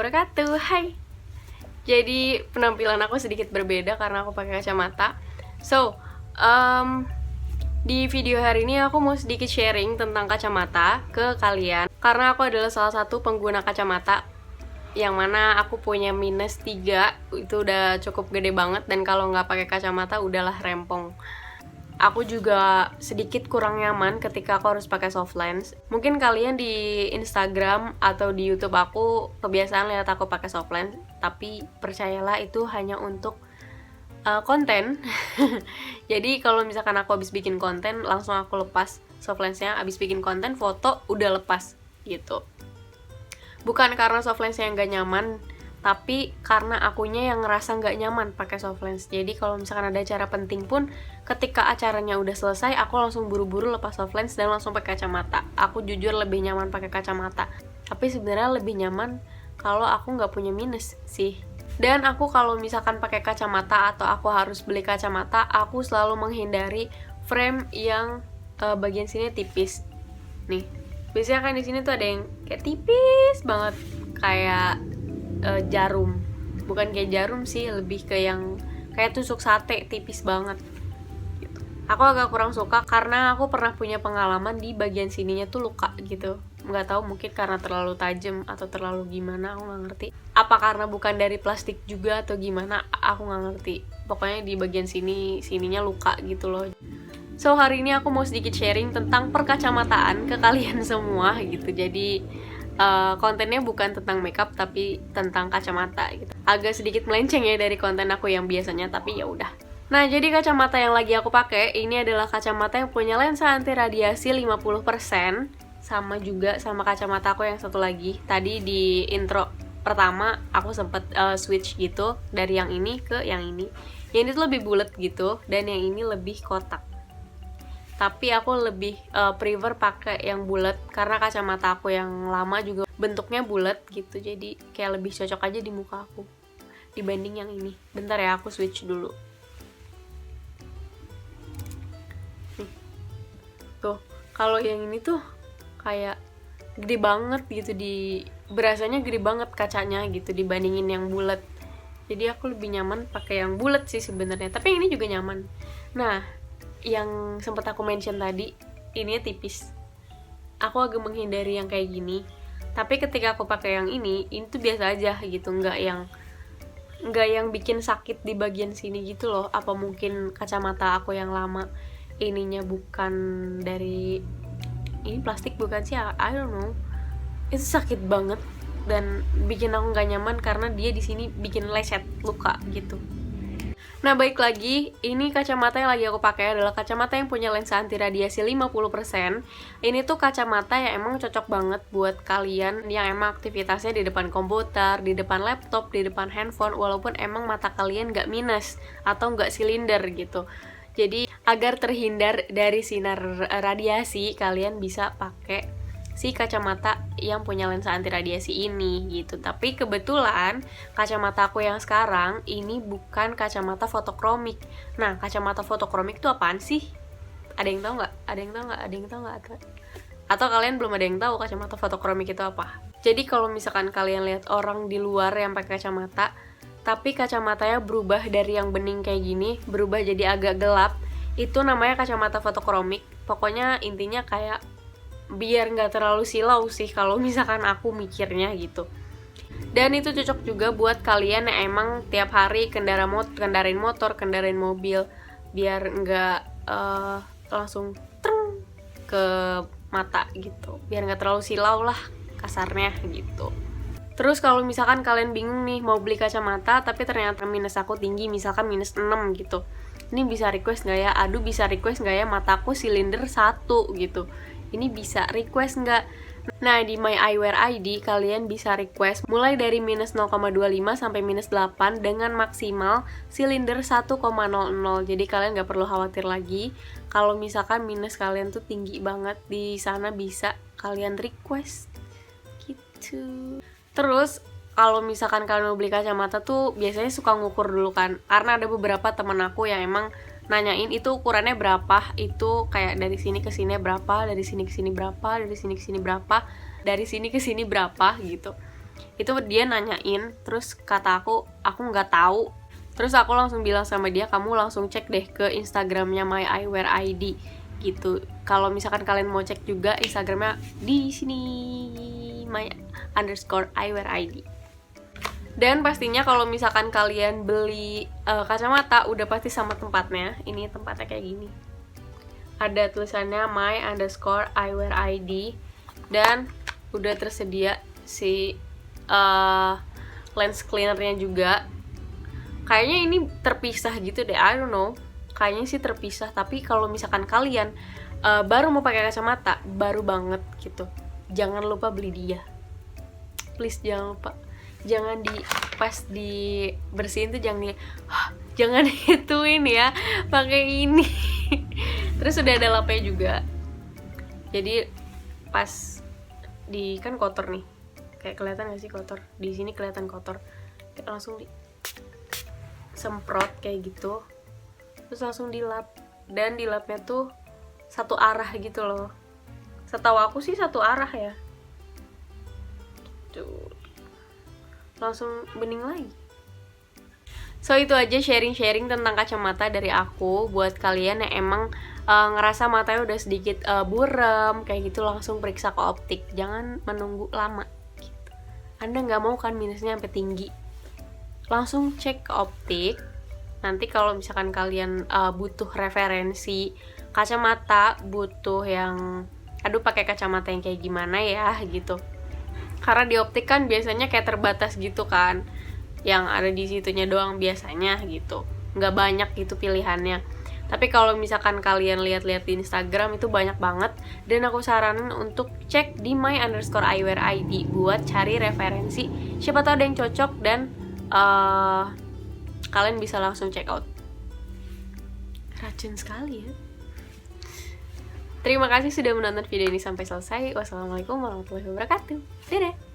wabarakatuh. Hai. Jadi penampilan aku sedikit berbeda karena aku pakai kacamata. Di video hari ini aku mau sedikit sharing tentang kacamata ke kalian. Karena aku adalah salah satu pengguna kacamata yang mana aku punya minus 3. Itu udah cukup gede banget, dan kalau nggak pakai kacamata udahlah rempong. Aku juga sedikit kurang nyaman ketika aku harus pakai soft lens. Mungkin kalian di Instagram atau di YouTube aku kebiasaan lihat aku pakai soft lens, tapi percayalah itu hanya untuk konten. Jadi kalau misalkan aku habis bikin konten, langsung aku lepas soft lensnya. Habis bikin konten, foto udah lepas gitu. Bukan karena soft lensnya yang gak nyaman, tapi karena akunya yang ngerasa nggak nyaman pakai soft lens. Jadi kalau misalkan ada acara penting pun, ketika acaranya udah selesai, aku langsung buru-buru lepas soft lens dan langsung pakai kacamata. Aku jujur lebih nyaman pakai kacamata, tapi sebenarnya lebih nyaman kalau aku nggak punya minus sih. Dan aku kalau misalkan pakai kacamata atau aku harus beli kacamata, aku selalu menghindari frame yang bagian sini tipis. Nih, biasanya kan di sini tuh ada yang kayak tipis banget, kayak jarum. Bukan kayak jarum sih, lebih ke yang kayak tusuk sate, tipis banget gitu. Aku agak kurang suka karena aku pernah punya pengalaman di bagian sininya tuh luka gitu. Nggak tahu, mungkin karena terlalu tajam atau terlalu gimana, aku nggak ngerti. Apa karena bukan dari plastik juga atau gimana, aku nggak ngerti. Pokoknya di bagian sininya luka gitu loh. So hari ini aku mau sedikit sharing tentang perkacamataan ke kalian semua gitu. Jadi kontennya bukan tentang makeup tapi tentang kacamata gitu. Agak sedikit melenceng ya dari konten aku yang biasanya, tapi ya udah. Nah, jadi kacamata yang lagi aku pakai ini adalah kacamata yang punya lensa anti radiasi 50%, sama juga sama kacamata aku yang satu lagi. Tadi di intro pertama aku sempet switch gitu dari yang ini ke yang ini. Yang ini tuh lebih bulat gitu, dan yang ini lebih kotak. Tapi aku lebih prefer pakai yang bulat karena kacamata aku yang lama juga bentuknya bulat gitu, jadi kayak lebih cocok aja di muka aku dibanding yang ini. Bentar ya, aku switch dulu. Nih. Tuh, kalau yang ini tuh kayak gede banget gitu, berasanya gede banget kacanya gitu dibandingin yang bulat. Jadi aku lebih nyaman pakai yang bulat sih sebenarnya, tapi yang ini juga nyaman. Nah, yang sempat aku mention tadi, ini tipis. Aku agak menghindari yang kayak gini. Tapi ketika aku pakai yang ini tuh biasa aja gitu, nggak yang bikin sakit di bagian sini gitu loh. Apa mungkin kacamata aku yang lama ininya bukan dari ini plastik, bukan sih, I don't know. Itu sakit banget dan bikin aku nggak nyaman karena dia di sini bikin lecet, luka gitu. Nah, baik lagi, ini kacamata yang lagi aku pakai adalah kacamata yang punya lensa anti radiasi 50%. Ini tuh kacamata yang emang cocok banget buat kalian yang emang aktivitasnya di depan komputer, di depan laptop, di depan handphone, walaupun emang mata kalian nggak minus atau nggak silinder gitu. Jadi, agar terhindar dari sinar radiasi, kalian bisa pakai si kacamata yang punya lensa anti radiasi ini gitu. Tapi kebetulan kacamata aku yang sekarang ini bukan kacamata fotokromik. Nah, kacamata fotokromik itu apaan sih? Ada yang tahu nggak? Atau kalian belum ada yang tahu kacamata fotokromik itu apa? Jadi kalau misalkan kalian lihat orang di luar yang pakai kacamata, tapi kacamatanya berubah dari yang bening kayak gini, berubah jadi agak gelap, itu namanya kacamata fotokromik. Pokoknya intinya kayak biar nggak terlalu silau sih kalau misalkan aku mikirnya gitu. Dan itu cocok juga buat kalian yang emang tiap hari kendarain motor, kendarain mobil, biar nggak langsung treng ke mata gitu, biar nggak terlalu silau lah kasarnya gitu. Terus kalau misalkan kalian bingung nih mau beli kacamata tapi ternyata minus aku tinggi, misalkan minus 6 gitu, ini bisa request nggak ya? Aduh, bisa request nggak ya, mataku silinder 1 gitu, ini bisa request nggak? Nah, di My Eyewear ID kalian bisa request mulai dari minus 0,25 sampai minus 8 dengan maksimal silinder 1,00. Jadi kalian nggak perlu khawatir lagi kalau misalkan minus kalian tuh tinggi banget. Di sana bisa kalian request gitu. Terus kalau misalkan kalian mau beli kacamata tuh biasanya suka ngukur dulu kan, karena ada beberapa temen aku yang emang nanyain itu ukurannya berapa, itu kayak dari sini ke sini berapa, dari sini ke sini berapa, dari sini ke sini berapa, dari sini ke sini berapa gitu. Itu dia nanyain, terus kata aku nggak tahu. Terus aku langsung bilang sama dia, kamu langsung cek deh ke Instagramnya My Eyewear ID gitu. Kalau misalkan kalian mau cek juga Instagramnya di sini, my_eyewear ID. Dan pastinya kalau misalkan kalian beli kacamata udah pasti sama tempatnya. Ini tempatnya kayak gini. Ada tulisannya my_eyewear ID dan udah tersedia si lens cleanernya juga. Kayaknya ini terpisah gitu deh, I don't know. Kayaknya sih terpisah, tapi kalau misalkan kalian baru mau pakai kacamata, baru banget gitu, jangan lupa beli dia. Please jangan lupa. Jangan pas dibersihin tuh jangan ituin ya, pakai ini. Terus udah ada lapnya juga. Jadi pas kan kotor nih. Kayak kelihatan gak sih kotor? Di sini kelihatan kotor. Langsung semprot kayak gitu. Terus langsung dilap. Dan dilapnya tuh satu arah gitu loh. Setahu aku sih satu arah ya. Tuh. Langsung bening lagi. So itu aja sharing-sharing tentang kacamata dari aku. Buat kalian yang emang ngerasa matanya udah sedikit buram kayak gitu, langsung periksa ke optik. Jangan menunggu lama gitu. Anda nggak mau kan minusnya sampai tinggi, langsung cek ke optik. Nanti kalau misalkan kalian butuh referensi kacamata, butuh yang pakai kacamata yang kayak gimana ya gitu. Karena di optik kan biasanya kayak terbatas gitu kan, yang ada di situnya doang biasanya gitu, nggak banyak gitu pilihannya. Tapi kalau misalkan kalian lihat-lihat di Instagram itu banyak banget, dan aku saranin untuk cek di my_eyewear ID buat cari referensi. Siapa tahu ada yang cocok dan kalian bisa langsung check out. Racun sekali ya. Terima kasih sudah menonton video ini sampai selesai. Wassalamualaikum warahmatullahi wabarakatuh. Dadah.